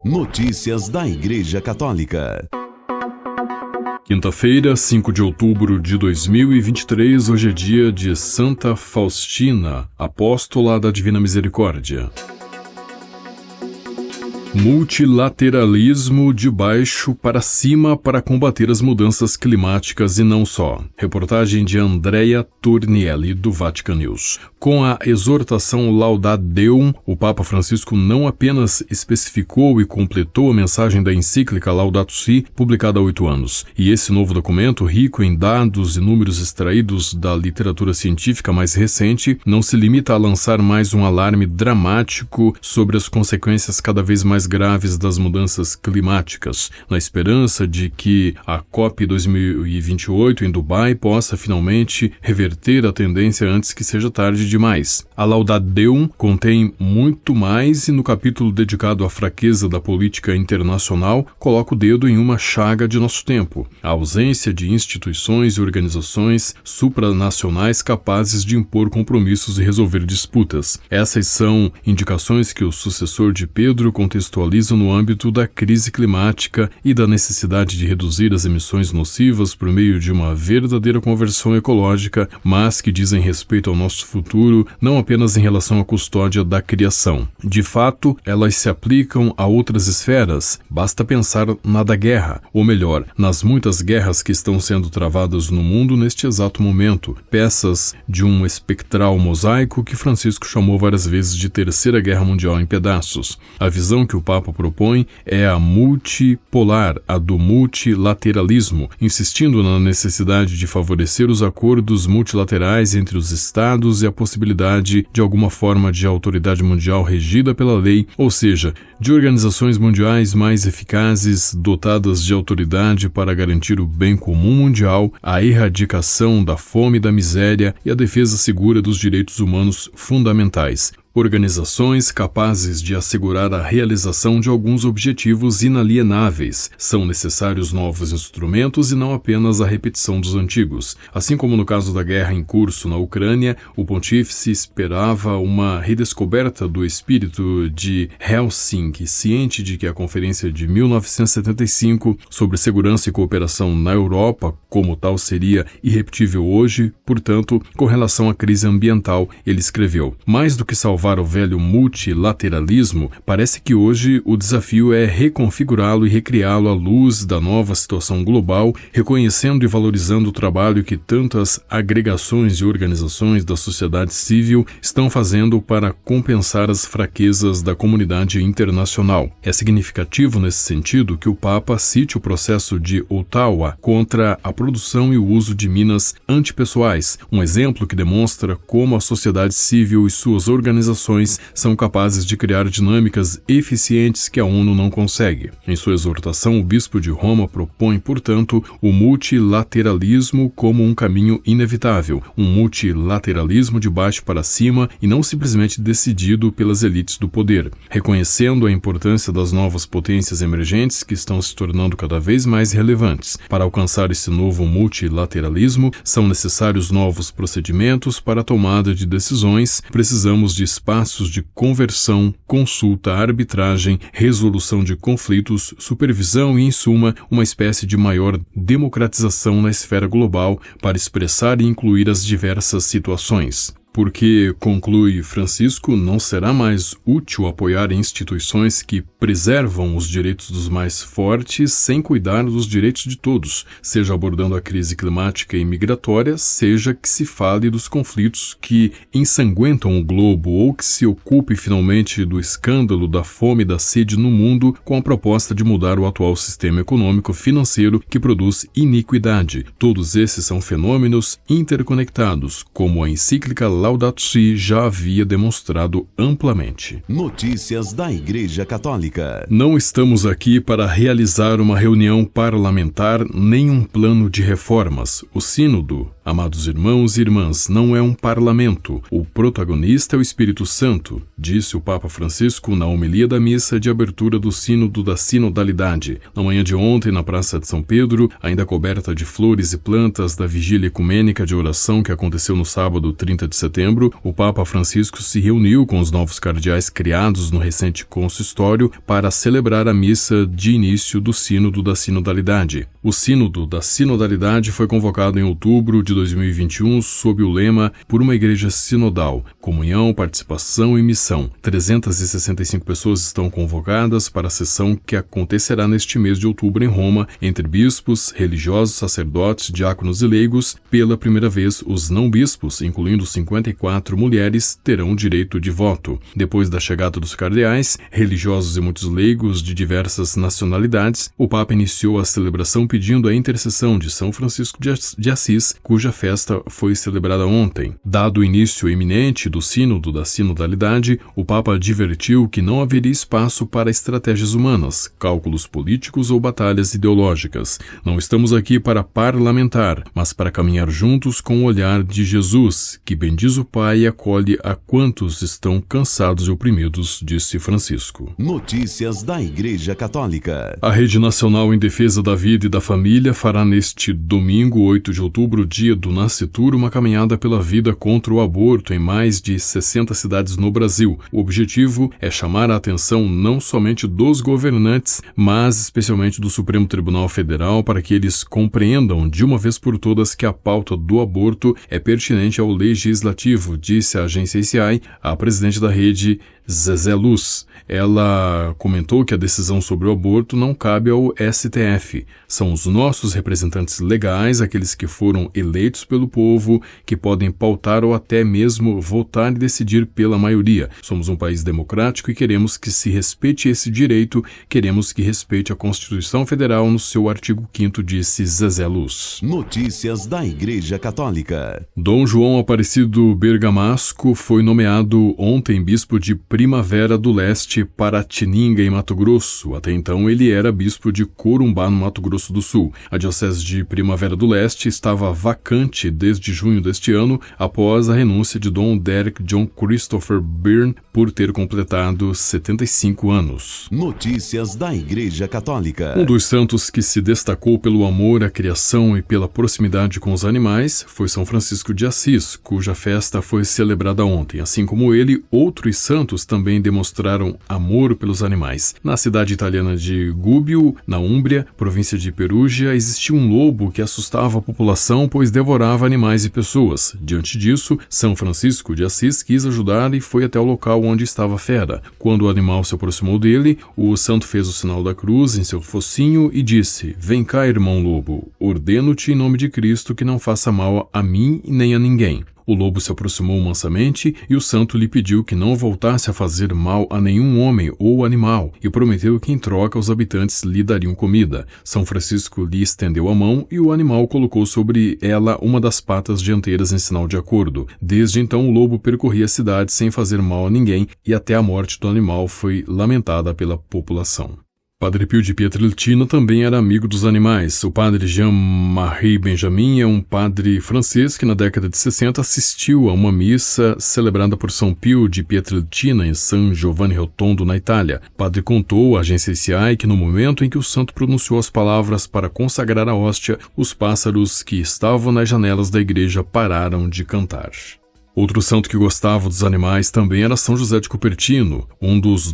Notícias da Igreja Católica. Quinta-feira, 5 de outubro de 2023, hoje é dia de Santa Faustina, apóstola da Divina Misericórdia. Multilateralismo de baixo para cima para combater as mudanças climáticas e não só. Reportagem de Andrea Tornielli, do Vatican News. Com a exortação Laudato Deum, o Papa Francisco não apenas especificou e completou a mensagem da encíclica Laudato Si, publicada há 8 anos. E esse novo documento, rico em dados e números extraídos da literatura científica mais recente, não se limita a lançar mais um alarme dramático sobre as consequências cada vez mais graves das mudanças climáticas, na esperança de que a COP 2028 em Dubai possa finalmente reverter a tendência antes que seja tarde demais. A Laudato Deum contém muito mais e no capítulo dedicado à fraqueza da política internacional coloca o dedo em uma chaga de nosso tempo, a ausência de instituições e organizações supranacionais capazes de impor compromissos e resolver disputas. Essas são indicações que o sucessor de Pedro contextualiza no âmbito da crise climática e da necessidade de reduzir as emissões nocivas por meio de uma verdadeira conversão ecológica, mas que dizem respeito ao nosso futuro, não apenas em relação à custódia da criação. De fato, elas se aplicam a outras esferas, basta pensar na da guerra, ou melhor, nas muitas guerras que estão sendo travadas no mundo neste exato momento, peças de um espectral mosaico que Francisco chamou várias vezes de Terceira Guerra Mundial em pedaços. A visão que o Papa propõe é a multipolar, a do multilateralismo, insistindo na necessidade de favorecer os acordos multilaterais entre os Estados e a possibilidade de alguma forma de autoridade mundial regida pela lei, ou seja, de organizações mundiais mais eficazes, dotadas de autoridade para garantir o bem comum mundial, a erradicação da fome e da miséria e a defesa segura dos direitos humanos fundamentais. Organizações capazes de assegurar a realização de alguns objetivos inalienáveis. São necessários novos instrumentos e não apenas a repetição dos antigos. Assim como no caso da guerra em curso na Ucrânia, o pontífice esperava uma redescoberta do espírito de Helsinki, ciente de que a Conferência de 1975 sobre segurança e cooperação na Europa, como tal, seria irrepetível hoje. Portanto, com relação à crise ambiental, ele escreveu: mais do que salvar o velho multilateralismo, parece que hoje o desafio é reconfigurá-lo e recriá-lo à luz da nova situação global, reconhecendo e valorizando o trabalho que tantas agregações e organizações da sociedade civil estão fazendo para compensar as fraquezas da comunidade internacional. É significativo nesse sentido que o Papa cite o processo de Ottawa contra a produção e o uso de minas antipessoais, um exemplo que demonstra como a sociedade civil e suas organizações são capazes de criar dinâmicas eficientes que a ONU não consegue. Em sua exortação, o bispo de Roma propõe, portanto, o multilateralismo como um caminho inevitável, um multilateralismo de baixo para cima e não simplesmente decidido pelas elites do poder, reconhecendo a importância das novas potências emergentes que estão se tornando cada vez mais relevantes. Para alcançar esse novo multilateralismo, são necessários novos procedimentos para a tomada de decisões. Precisamos de espaços de conversão, consulta, arbitragem, resolução de conflitos, supervisão e, em suma, uma espécie de maior democratização na esfera global para expressar e incluir as diversas situações. Porque, conclui Francisco, não será mais útil apoiar instituições que preservam os direitos dos mais fortes sem cuidar dos direitos de todos, seja abordando a crise climática e migratória, seja que se fale dos conflitos que ensanguentam o globo ou que se ocupe finalmente do escândalo da fome e da sede no mundo com a proposta de mudar o atual sistema econômico-financeiro que produz iniquidade. Todos esses são fenômenos interconectados, como a encíclica Laudato Si já havia demonstrado amplamente. Notícias da Igreja Católica. Não estamos aqui para realizar uma reunião parlamentar nem um plano de reformas. O Sínodo, Amados irmãos e irmãs, não é um parlamento. O protagonista é o Espírito Santo, disse o Papa Francisco na homilia da missa de abertura do Sínodo da Sinodalidade. Na manhã de ontem, na Praça de São Pedro, ainda coberta de flores e plantas da vigília ecumênica de oração que aconteceu no sábado 30 de setembro, o Papa Francisco se reuniu com os novos cardeais criados no recente consistório para celebrar a missa de início do Sínodo da Sinodalidade. O Sínodo da Sinodalidade foi convocado em outubro de 2021 sob o lema Por uma Igreja Sinodal, Comunhão, Participação e Missão. 365 pessoas estão convocadas para a sessão que acontecerá neste mês de outubro em Roma, entre bispos, religiosos, sacerdotes, diáconos e leigos. Pela primeira vez, os não-bispos, incluindo 54 mulheres, terão direito de voto. Depois da chegada dos cardeais, religiosos e muitos leigos de diversas nacionalidades, o Papa iniciou a celebração pedindo a intercessão de São Francisco de Assis, cuja festa foi celebrada ontem. Dado o início iminente do Sínodo da Sinodalidade, o Papa advertiu que não haveria espaço para estratégias humanas, cálculos políticos ou batalhas ideológicas. Não estamos aqui para parlamentar, mas para caminhar juntos com o olhar de Jesus, que bendiz o Pai e acolhe a quantos estão cansados e oprimidos, disse Francisco. Notícias da Igreja Católica. A Rede Nacional em Defesa da Vida e da Família fará neste domingo, 8 de outubro, dia do Nascitur, uma caminhada pela vida contra o aborto em mais de 60 cidades no Brasil. O objetivo é chamar a atenção não somente dos governantes, mas especialmente do Supremo Tribunal Federal, para que eles compreendam de uma vez por todas que a pauta do aborto é pertinente ao legislativo, disse a agência ICI, a presidente da rede, Zezé Luz. Ela comentou que a decisão sobre o aborto não cabe ao STF. São os nossos representantes legais, aqueles que foram eleitos pelo povo, que podem pautar ou até mesmo votar e decidir pela maioria. Somos um país democrático e queremos que se respeite esse direito, queremos que respeite a Constituição Federal no seu artigo 5º, disse Zezé Luz. Notícias da Igreja Católica. Dom João Aparecido Bergamasco foi nomeado ontem bispo de Primavera do Leste, Paratininga, em Mato Grosso. Até então ele era bispo de Corumbá, no Mato Grosso do Sul. A diocese de Primavera do Leste estava vacante desde junho deste ano, após a renúncia de Dom Derek John Christopher Byrne por ter completado 75 anos. Notícias da Igreja Católica. Um dos santos que se destacou pelo amor à criação e pela proximidade com os animais foi São Francisco de Assis, cuja festa foi celebrada ontem. Assim como ele, outros santos também demonstraram amor pelos animais. Na cidade italiana de Gubbio, na Úmbria, província de Perugia, existia um lobo que assustava a população, pois devorava animais e pessoas. Diante disso, São Francisco de Assis quis ajudar e foi até o local onde estava a fera. Quando o animal se aproximou dele, o santo fez o sinal da cruz em seu focinho e disse: "Vem cá, irmão lobo, ordeno-te em nome de Cristo que não faça mal a mim nem a ninguém." O lobo se aproximou mansamente e o santo lhe pediu que não voltasse a fazer mal a nenhum homem ou animal e prometeu que em troca os habitantes lhe dariam comida. São Francisco lhe estendeu a mão e o animal colocou sobre ela uma das patas dianteiras em sinal de acordo. Desde então o lobo percorria a cidade sem fazer mal a ninguém e até a morte do animal foi lamentada pela população. Padre Pio de Pietrelcina também era amigo dos animais. O padre Jean-Marie Benjamin é um padre francês que na década de 60 assistiu a uma missa celebrada por São Pio de Pietrelcina em San Giovanni Rotondo, na Itália. O padre contou à agência ICI que no momento em que o santo pronunciou as palavras para consagrar a hóstia, os pássaros que estavam nas janelas da igreja pararam de cantar. Outro santo que gostava dos animais também era São José de Cupertino. Um dos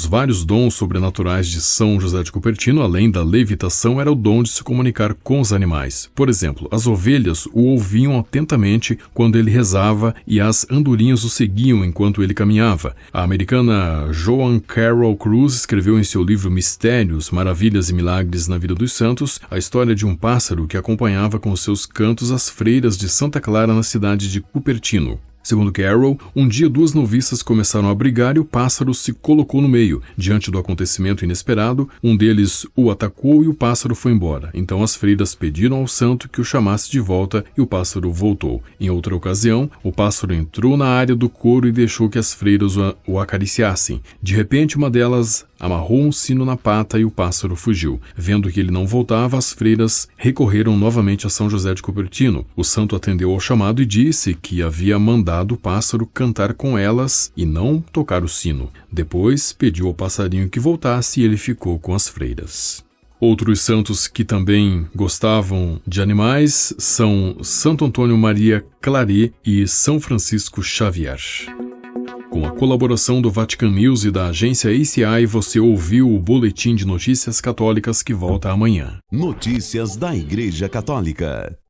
vários dons sobrenaturais de São José de Cupertino, além da levitação, era o dom de se comunicar com os animais. Por exemplo, as ovelhas o ouviam atentamente quando ele rezava e as andorinhas o seguiam enquanto ele caminhava. A americana Joan Carol Cruz escreveu em seu livro Mistérios, Maravilhas e Milagres na Vida dos Santos a história de um pássaro que acompanhava com seus cantos as freiras de Santa Clara na cidade de Cupertino. Segundo Carroll, um dia 2 noviças começaram a brigar e o pássaro se colocou no meio. Diante do acontecimento inesperado, um deles o atacou e o pássaro foi embora. Então as freiras pediram ao santo que o chamasse de volta e o pássaro voltou. Em outra ocasião, o pássaro entrou na área do coro e deixou que as freiras o acariciassem. De repente, uma delas amarrou um sino na pata e o pássaro fugiu. Vendo que ele não voltava, as freiras recorreram novamente a São José de Cupertino. O santo atendeu ao chamado e disse que havia mandado o pássaro cantar com elas e não tocar o sino. Depois, pediu ao passarinho que voltasse e ele ficou com as freiras. Outros santos que também gostavam de animais são Santo Antônio Maria Claret e São Francisco Xavier. Com a colaboração do Vatican News e da agência ACI, você ouviu o Boletim de Notícias Católicas que volta amanhã. Notícias da Igreja Católica.